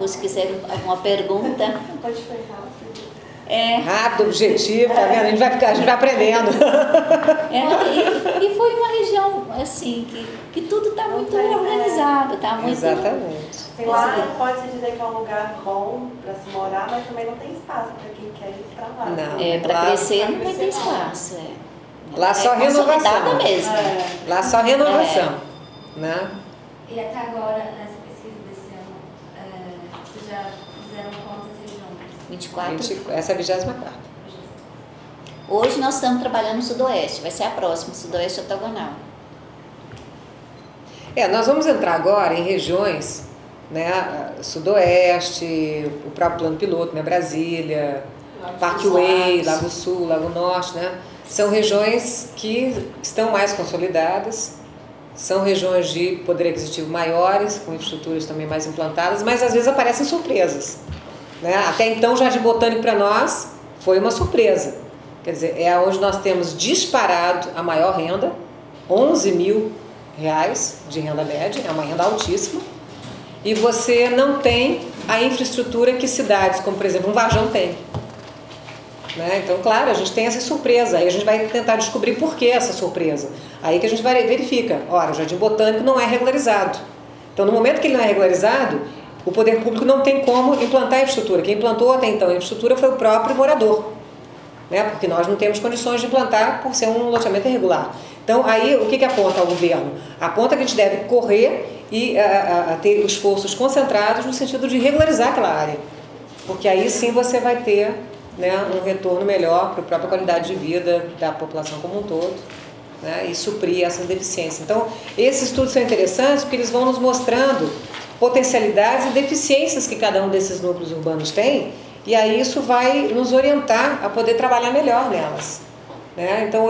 Se quiser alguma pergunta. Pode foi rápido. Rápido, objetivo, tá vendo? A gente vai aprendendo. E foi uma região assim que tudo está muito organizado, tá muito. Exatamente. Sei lá, pode-se dizer que é um lugar bom para se morar, mas também não tem espaço para quem quer ir para lá. Não. Para crescer não vai ter espaço. Lá só renovação. Mesmo. Lá só renovação. Né? E até agora, nessa pesquisa desse ano, vocês já fizeram quantas regiões? 24. Essa é a 24ª. Hoje nós estamos trabalhando no Sudoeste, vai ser a próxima, Sudoeste Octogonal. Nós vamos entrar agora em regiões, né, Sudoeste, o próprio Plano Piloto, né, Brasília, Parkway, Lago Sul, Lago Norte, né? São regiões que estão mais consolidadas, são regiões de poder aquisitivo maiores, com infraestruturas também mais implantadas, mas às vezes aparecem surpresas. Né? Até então, o Jardim Botânico para nós foi uma surpresa. Quer dizer, é onde nós temos disparado a maior renda, R$11 mil de renda média, é uma renda altíssima, e você não tem a infraestrutura que cidades, como por exemplo um Varjão tem. Né? Então, claro, a gente tem essa surpresa, aí a gente vai tentar descobrir por que essa surpresa. Aí que a gente verifica, ora, o Jardim Botânico não é regularizado. Então, no momento que ele não é regularizado, o poder público não tem como implantar a infraestrutura. Quem implantou até então a infraestrutura foi o próprio morador, né? Porque nós não temos condições de implantar por ser um loteamento irregular. Então, aí, o que aponta ao governo? Aponta que a gente deve correr e ter esforços concentrados no sentido de regularizar aquela área. Porque aí sim você vai ter, né, um retorno melhor para a própria qualidade de vida da população como um todo, né, e suprir essas deficiências. Então, esses estudos são interessantes porque eles vão nos mostrando potencialidades e deficiências que cada um desses núcleos urbanos tem, e aí isso vai nos orientar a poder trabalhar melhor nelas. Né? Então,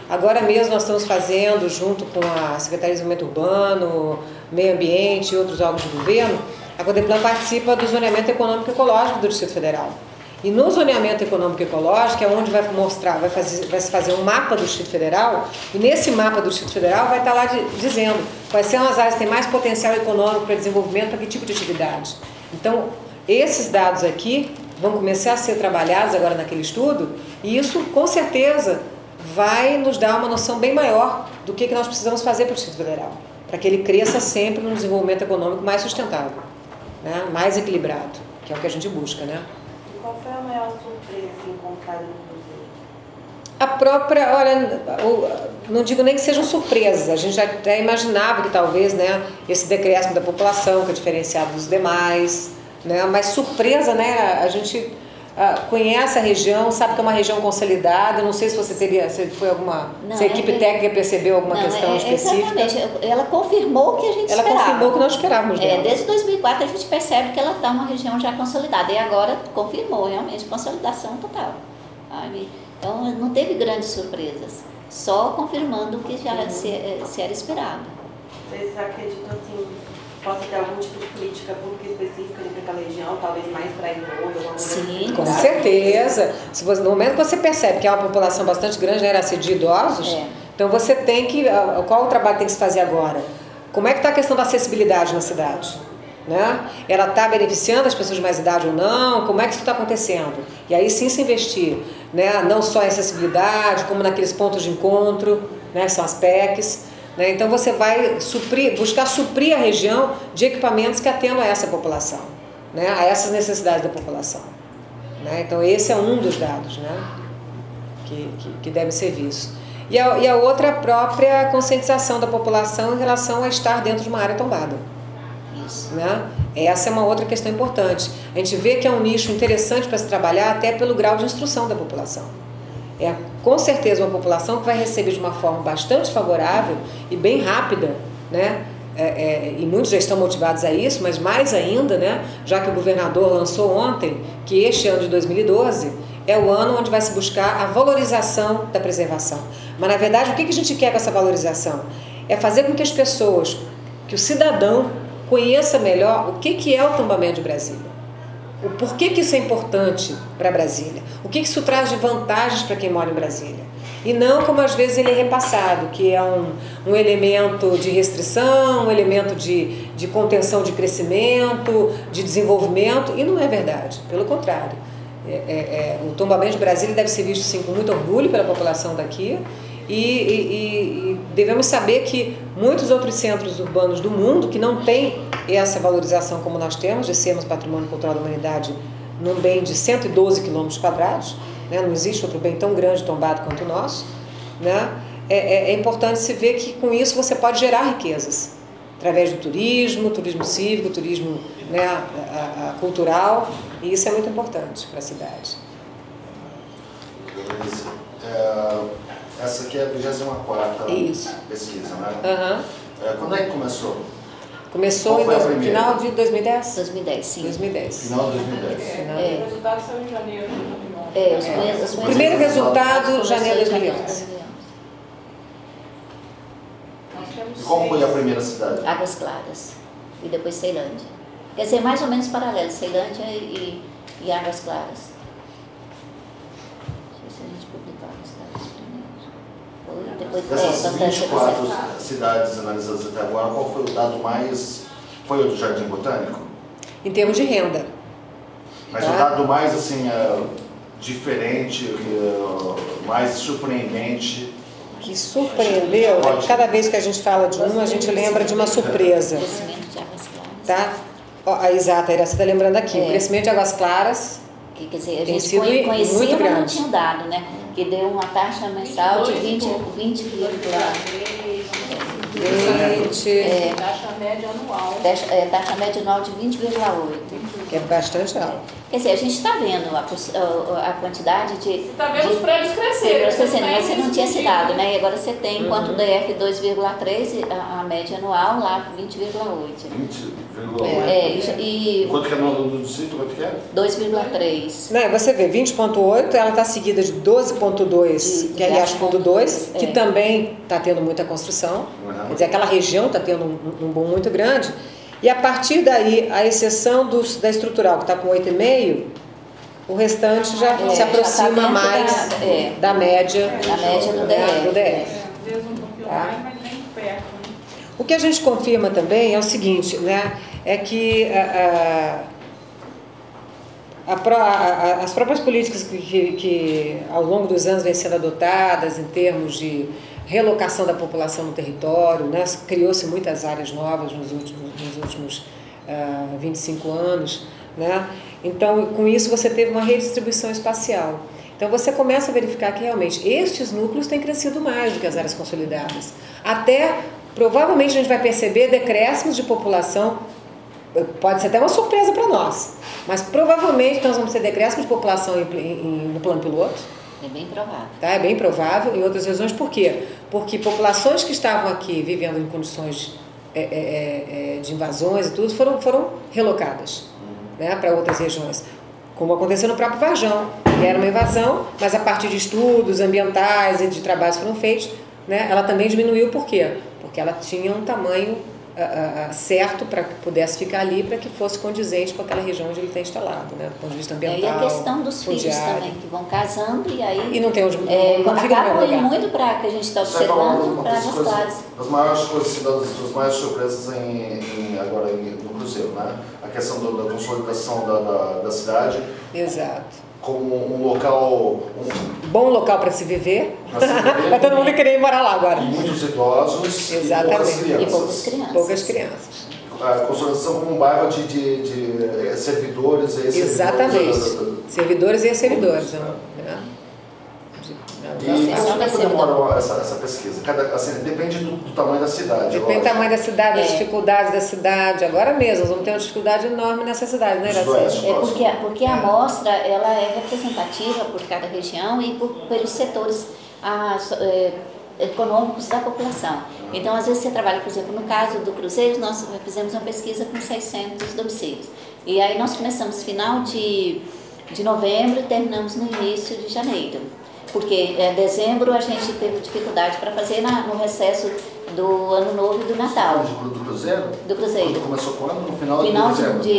agora mesmo nós estamos fazendo, junto com a Secretaria de Desenvolvimento Urbano, Meio Ambiente e outros órgãos de governo, a Codeplan participa do zoneamento econômico e ecológico do Distrito Federal. E no zoneamento econômico e ecológico é onde vai se fazer um mapa do Distrito Federal, e nesse mapa do Distrito Federal vai estar lá dizendo quais são as áreas que têm mais potencial econômico para desenvolvimento, para que tipo de atividade. Então, esses dados aqui vão começar a ser trabalhados agora naquele estudo, e isso, com certeza, vai nos dar uma noção bem maior do que nós precisamos fazer para o Distrito Federal, para que ele cresça sempre num desenvolvimento econômico mais sustentável, né? Mais equilibrado, que é o que a gente busca, né? Qual foi a maior surpresa encontrada no museu? A própria, olha, não digo nem que sejam surpresas, a gente já até imaginava que talvez, né, esse decréscimo da população, que é diferenciado dos demais, né, mas surpresa, né, a gente conhece a região, sabe que é uma região consolidada, não sei se você se a equipe técnica percebeu alguma questão específica. Exatamente, ela confirmou o que a gente esperava. Ela confirmou o que nós esperávamos dela. Desde 2004 a gente percebe que ela está uma região já consolidada, e agora confirmou realmente consolidação total. Sabe? Então não teve grandes surpresas, só confirmando o que já se era esperado. Vocês acreditam assim, possa ter algum tipo de política pública específica para aquela região, talvez mais para entorno? Sim, com certeza. No momento que você percebe que há uma população bastante grande, né, de idosos, então você tem que... Qual o trabalho tem que se fazer agora? Como é que está a questão da acessibilidade na cidade? Né? Ela está beneficiando as pessoas de mais idade ou não? Como é que isso está acontecendo? E aí sim se investir, né? Não só em acessibilidade, como naqueles pontos de encontro, né, que são as PECs. Né? Então você vai buscar suprir a região de equipamentos que atendam a essa população, né? A essas necessidades da população. Né? Então esse é um dos dados, né? que deve ser visto. E a outra é a própria conscientização da população em relação a estar dentro de uma área tombada. Isso. Né? Essa é uma outra questão importante. A gente vê que é um nicho interessante para se trabalhar até pelo grau de instrução da população. É com certeza uma população que vai receber de uma forma bastante favorável e bem rápida, né? E muitos já estão motivados a isso, mas mais ainda, né? Já que o governador lançou ontem que este ano de 2012 é o ano onde vai se buscar a valorização da preservação. Mas, na verdade, o que a gente quer com essa valorização? É fazer com que as pessoas que o cidadão conheça melhor o que é o tombamento de Brasília. O porquê que isso é importante para Brasília. O que isso traz de vantagens para quem mora em Brasília. E não como às vezes ele é repassado, que é um elemento de restrição, um elemento de contenção de crescimento, de desenvolvimento, e não é verdade, pelo contrário. O tombamento de Brasília deve ser visto sim, com muito orgulho pela população daqui, e devemos saber que muitos outros centros urbanos do mundo que não têm essa valorização como nós temos, de sermos patrimônio cultural da humanidade num bem de 112 km², né? Não existe outro bem tão grande tombado quanto o nosso, né? É importante se ver que com isso você pode gerar riquezas, através do turismo cívico, turismo, né, cultural, e isso é muito importante para a cidade. Essa aqui é a 24ª pesquisa, né? Quando é que começou? Começou no final de 2010? 2010, sim. 2010. Final de 2010. O resultado saiu em janeiro de 2011. O primeiro resultado, janeiro de 2011. Qual foi a primeira cidade? Águas Claras. E depois Ceilândia. Quer dizer, mais ou menos paralelo, Ceilândia e Águas Claras. Deixa eu ver se a gente publicar os dados primeiro. Dessas 24 cidades analisadas até agora, qual foi o dado mais... Foi o do Jardim Botânico? Em termos de renda. Mas o dado mais, assim, diferente, mais surpreendente... Que surpreendeu, é que cada vez que a gente fala de a gente lembra de uma surpresa. O crescimento de Águas Claras. Tá? Exato, você está lembrando aqui. O crescimento de Águas Claras quer dizer, a tem gente sido conhecia, muito mas não grande. tinha dado, né? Que deu uma taxa mensal de 20. Taxa média anual. Taxa média anual de 20,8. Que é bastante alto. Quer dizer, a gente está vendo a quantidade de... Você está vendo os prédios crescerem. Mas você não tinha se dado, né? E agora você tem, enquanto o DF 2,3, a média anual lá 20,8. 20,8. Quanto que é no do sítio? Quanto que é? 2,3. Não, você vê, 20,8, ela está seguida de 12,2, que é Riacho Fundo 2, que também está tendo muita construção. Quer dizer, aquela região está tendo um boom muito grande. E a partir daí, a exceção da estrutural, que está com 8,5, o restante já se aproxima mais da média do DF. Tá? O que a gente confirma também é o seguinte, né? É que as próprias políticas que ao longo dos anos vêm sendo adotadas em termos de relocação da população no território, né? Criou-se muitas áreas novas nos últimos 25 anos, né? Então, com isso você teve uma redistribuição espacial. Então você começa a verificar que realmente estes núcleos têm crescido mais do que as áreas consolidadas. Até, provavelmente a gente vai perceber decréscimos de população, pode ser até uma surpresa para nós, mas provavelmente nós vamos ter decréscimo de população no plano piloto. É bem provável. Tá? É bem provável, em outras regiões, por quê? Porque populações que estavam aqui vivendo em condições de invasões e tudo foram relocadas, né, para outras regiões. Como aconteceu no próprio Varjão, que era uma invasão, mas a partir de estudos ambientais e de trabalhos que foram feitos, né, ela também diminuiu. Por quê? Porque ela tinha um tamanho certo para que pudesse ficar ali, para que fosse condizente com aquela região onde ele tem instalado, né, do ponto de vista ambiental. E a questão dos filhos também, que vão casando e aí... E não tem onde... acabam indo muito para que a gente está observando para Águas Claras. As maiores coisas, as maiores surpresas agora no Cruzeiro, né? A questão da consolidação da cidade. Exato. Como um local... bom local para se viver. Vai todo mundo querer morar lá agora. Muitos idosos. Exatamente. E poucas crianças. Poucas crianças. A consolidação como um bairro de servidores e exatamente. Servidores e servidoras. E como é que demora essa pesquisa? Depende do tamanho da cidade. Depende do tamanho da cidade, das dificuldades da cidade. Agora mesmo, nós vamos ter uma dificuldade enorme nessa cidade, né, Iracema? Porque a amostra ela é representativa por cada região e pelos setores econômicos da população. Então, às vezes você trabalha, por exemplo, no caso do Cruzeiro, nós fizemos uma pesquisa com 600 domicílios. E aí nós começamos final de novembro e terminamos no início de janeiro. Porque em dezembro a gente teve dificuldade para fazer no recesso do Ano Novo e do Natal. Do Cruzeiro? Do Cruzeiro. Quando começou quando? No final de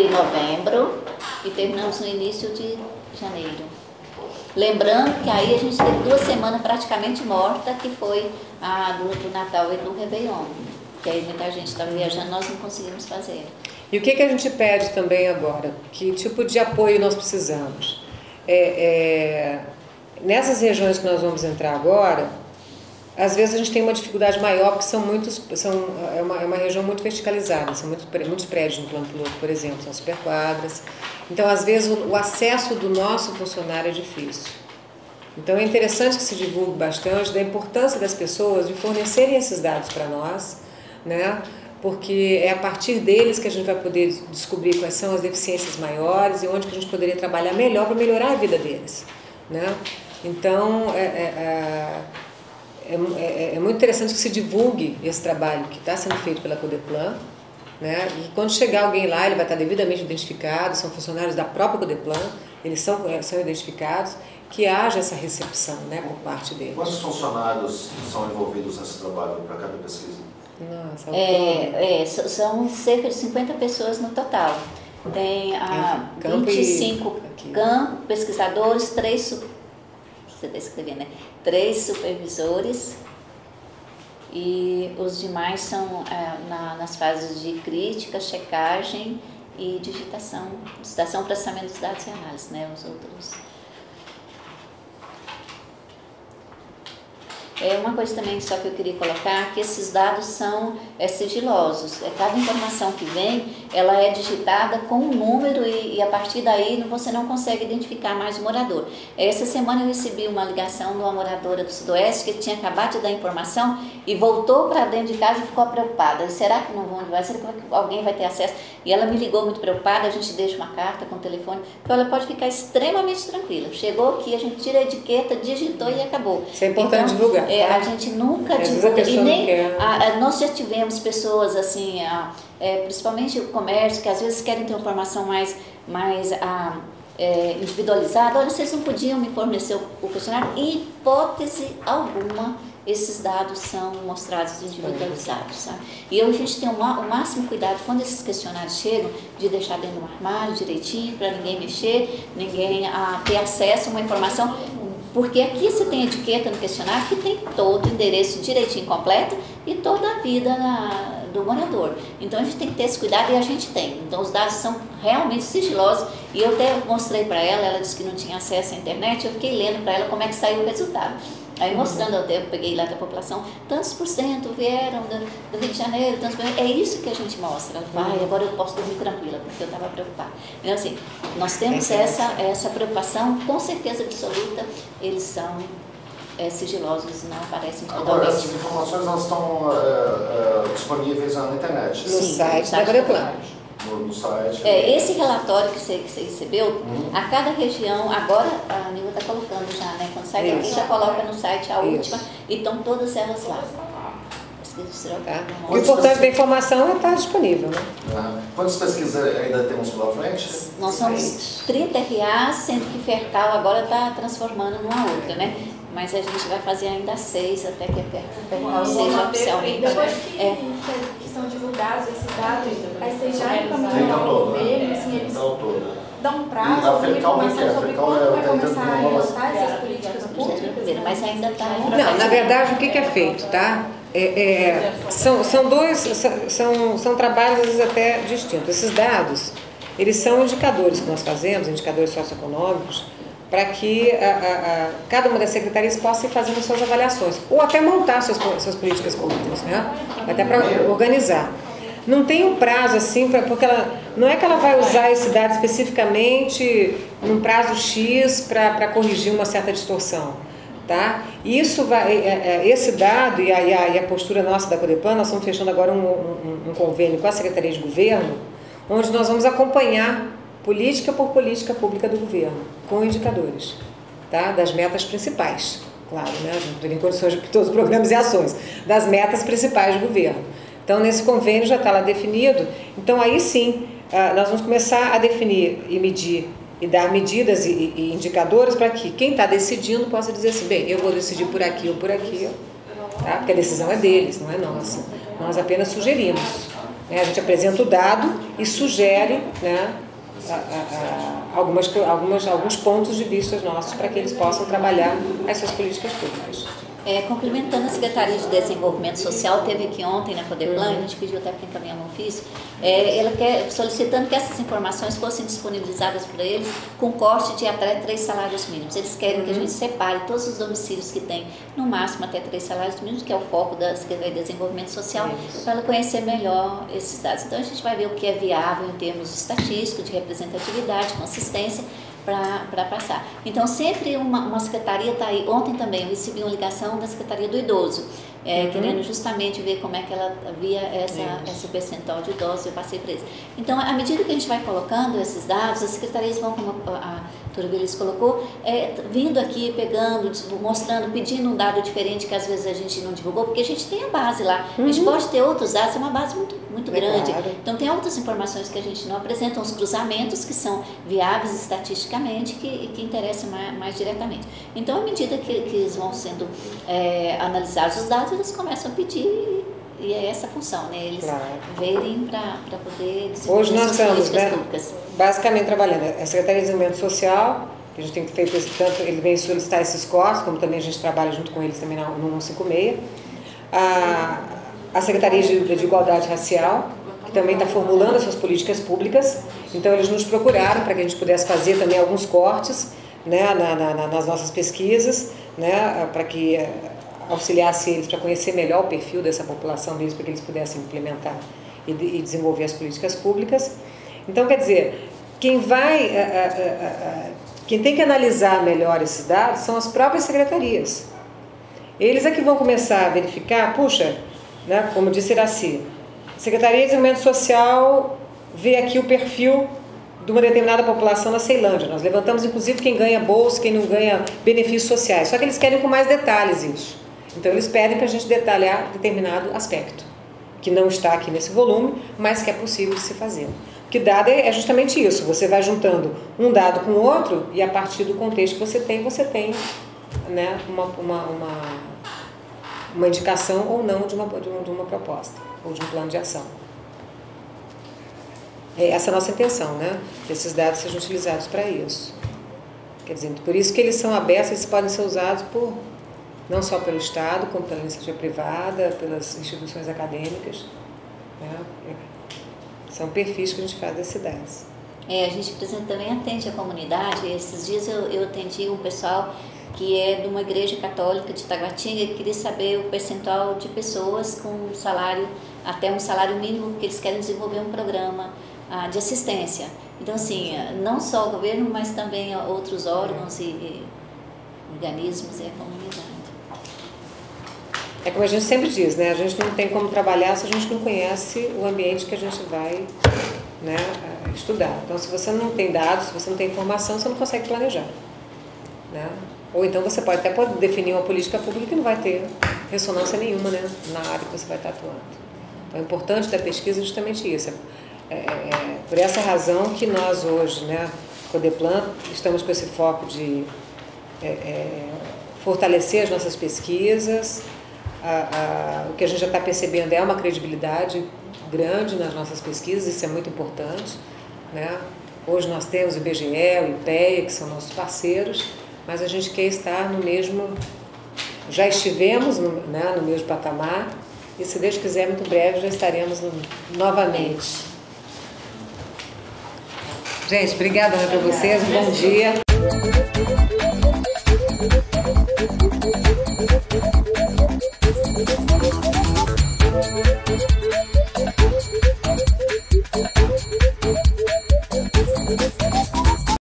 novembro e terminamos no início de janeiro. Lembrando que aí a gente teve 2 semanas praticamente morta, que foi a do Natal e do Réveillon. Que aí muita gente estava viajando, nós não conseguimos fazer. E o que a gente pede também agora? Que tipo de apoio nós precisamos? Nessas regiões que nós vamos entrar agora, às vezes a gente tem uma dificuldade maior, porque é uma região muito verticalizada, são muitos prédios no plano piloto, por exemplo, são superquadras. Então, às vezes, o acesso do nosso funcionário é difícil. Então, é interessante que se divulgue bastante da importância das pessoas de fornecerem esses dados para nós, né? Porque é a partir deles que a gente vai poder descobrir quais são as deficiências maiores e onde que a gente poderia trabalhar melhor para melhorar a vida deles, né? Então, é muito interessante que se divulgue esse trabalho que está sendo feito pela Codeplan, né? E quando chegar alguém lá, ele vai estar devidamente identificado, são funcionários da própria Codeplan, eles são identificados, que haja essa recepção, né, por parte deles. Quantos funcionários são envolvidos nesse trabalho para cada pesquisa? Nossa, são cerca de 50 pessoas no total. Tem 25 pesquisadores, 3 supervisores e os demais são nas fases de crítica, checagem e digitação, processamento dos dados e análise, né, os outros. Uma coisa também só que eu queria colocar, que esses dados são sigilosos. Cada informação que vem, ela é digitada com um número e a partir daí você não consegue identificar mais o morador. Essa semana eu recebi uma ligação de uma moradora do Sudoeste que tinha acabado de dar informação e voltou para dentro de casa e ficou preocupada. Será que não vai? Será que alguém vai ter acesso? E ela me ligou muito preocupada, a gente deixa uma carta com o telefone, que ela pode ficar extremamente tranquila. Chegou aqui, a gente tira a etiqueta, digitou e acabou. Isso é importante divulgar. A gente nunca divulga, e nem nós já tivemos pessoas assim, principalmente o comércio, que às vezes querem ter informação mais individualizada. Olha, vocês não podiam me fornecer o questionário? Em hipótese alguma, esses dados são mostrados individualizados, sabe? E a gente tem o máximo cuidado quando esses questionários chegam, de deixar dentro do armário direitinho, para ninguém mexer, ninguém ter acesso a uma informação. Porque aqui você tem etiqueta no questionário que tem todo o endereço direitinho completo e toda a vida do morador. Então a gente tem que ter esse cuidado e a gente tem. Então os dados são realmente sigilosos e eu até mostrei para ela disse que não tinha acesso à internet, eu fiquei lendo para ela como é que saiu o resultado. Aí mostrando, eu peguei lá da população, tantos por cento vieram do Rio de Janeiro, tantos por cento. É isso que a gente mostra. Ela fala, agora eu posso dormir tranquila, porque eu estava preocupada. Então, assim, nós temos essa preocupação, com certeza absoluta, eles são sigilosos, não aparecem totalmente. Agora, essas informações elas estão disponíveis na internet? No site da Codeplan. No site. Esse relatório que você recebeu, a cada região, agora a Aníbal está colocando já, né? Quando sai daqui, já coloca no site a última, e estão todas elas lá. Tá. O importante da informação é estar disponível, né? Quantas pesquisas ainda temos pela frente? Nós somos 30 RA, sendo que Fercal agora está transformando numa outra, né? Mas a gente vai fazer ainda 6 até que a Fercal seja oficialmente. Depois que são divulgados esses dados, aí vocês já encaminham ao governo, assim, eles dão um prazo, alguma informação sobre quando vai começar a adotar essas políticas públicas. Mas ainda está... Não, na verdade, o que é feito, tá? São trabalhos às vezes até distintos. Esses dados, eles são indicadores que nós fazemos, indicadores socioeconômicos, para que cada uma das secretarias possa ir fazendo suas avaliações, ou até montar suas políticas públicas, né? Até para organizar. Não tem um prazo assim, porque não é que ela vai usar esse dado especificamente num prazo X para corrigir uma certa distorção. Tá? Isso esse dado e a postura nossa da Codeplan, nós estamos fechando agora um convênio com a Secretaria de Governo, onde nós vamos acompanhar política por política pública do governo, com indicadores, tá? Das metas principais, claro, né? Não teria condições de todos os programas e ações, das metas principais do governo. Então, nesse convênio já está lá definido, então aí sim, nós vamos começar a definir e medir e dar medidas e indicadores para que quem está decidindo possa dizer assim, bem, eu vou decidir por aqui ou por aqui, tá? Porque a decisão é deles, não é nossa. Nós apenas sugerimos. Né? A gente apresenta o dado e sugere, né, alguns pontos de vista nossos para que eles possam trabalhar essas políticas públicas. Complementando a Secretaria de Desenvolvimento Social, teve aqui ontem na Codeplan, a gente pediu até para encaminhar um ofício, ela solicitando que essas informações fossem disponibilizadas para eles com corte de até 3 salários mínimos. Eles querem que a gente separe todos os domicílios que tem, no máximo até 3 salários mínimos, que é o foco da Secretaria de Desenvolvimento Social, para ela conhecer melhor esses dados. Então a gente vai ver o que é viável em termos estatísticos, de representatividade, consistência, para passar. Então, sempre uma secretaria está aí. Ontem também eu recebi uma ligação da Secretaria do Idoso, querendo justamente ver como é que ela via esse percentual de idosos, eu passei para eles. Então, à medida que a gente vai colocando esses dados, as secretarias vão, como a Turbilis colocou, vindo aqui, pegando, mostrando, pedindo um dado diferente que às vezes a gente não divulgou, porque a gente tem a base lá. A gente pode ter outros dados, é uma base muito grande. Então, tem outras informações que a gente não apresenta, os cruzamentos que são viáveis estatisticamente, que interessam mais diretamente. Então, à medida que eles vão sendo analisados os dados, eles começam a pedir, e é essa a função, né? Eles verem para poder desenvolver. Hoje nós estamos, públicas. Basicamente trabalhando a Secretaria de Desenvolvimento Social, que a gente tem feito esse tanto, ele vem solicitar esses cortes, como também a gente trabalha junto com eles também no 156. A Secretaria de Igualdade Racial, que também está formulando as suas políticas públicas, então eles nos procuraram para que a gente pudesse fazer também alguns cortes, né, nas nossas pesquisas, né, para que auxiliasse eles para conhecer melhor o perfil dessa população deles, para que eles pudessem implementar e desenvolver as políticas públicas. Então, quer dizer, quem tem que analisar melhor esses dados são as próprias secretarias. Eles é que vão começar a verificar, puxa, né, como disse Iraci, Secretaria de Desenvolvimento Social vê aqui o perfil de uma determinada população na Ceilândia. Nós levantamos, inclusive, quem ganha bolsa, quem não ganha benefícios sociais. Só que eles querem com mais detalhes isso. Então, eles pedem para a gente detalhar determinado aspecto, que não está aqui nesse volume, mas que é possível de se fazer. Porque dado é justamente isso. Você vai juntando um dado com o outro e, a partir do contexto que você tem, né, uma indicação ou não de uma proposta, ou de um plano de ação. Essa é a nossa intenção, né? Que esses dados sejam utilizados para isso. Quer dizer, por isso que eles são abertos, eles podem ser usados não só pelo Estado, como pela iniciativa privada, pelas instituições acadêmicas. Né? São perfis que a gente faz das cidades. A gente também atende a comunidade. Esses dias eu atendi um pessoal que é de uma igreja católica de Taguatinga, que queria saber o percentual de pessoas com salário, até um salário mínimo, porque eles querem desenvolver um programa de assistência. Então, assim, não só o governo, mas também outros órgãos e organismos e a comunidade. É como a gente sempre diz, né? A gente não tem como trabalhar se a gente não conhece o ambiente que a gente vai, né, estudar. Então, se você não tem dados, se você não tem informação, você não consegue planejar, né? Ou então você pode até definir uma política pública que não vai ter ressonância nenhuma, né, na área que você vai estar atuando. Então, o importante da pesquisa é justamente isso. Por essa razão que nós hoje, né, Codeplan, estamos com esse foco de fortalecer as nossas pesquisas. O que a gente já está percebendo é uma credibilidade grande nas nossas pesquisas, isso é muito importante, né? Hoje nós temos o IBGE, o IPEA, que são nossos parceiros, mas a gente quer estar no mesmo, já estivemos no mesmo patamar, e se Deus quiser, muito breve já estaremos novamente. Gente, obrigada para vocês, um bom dia.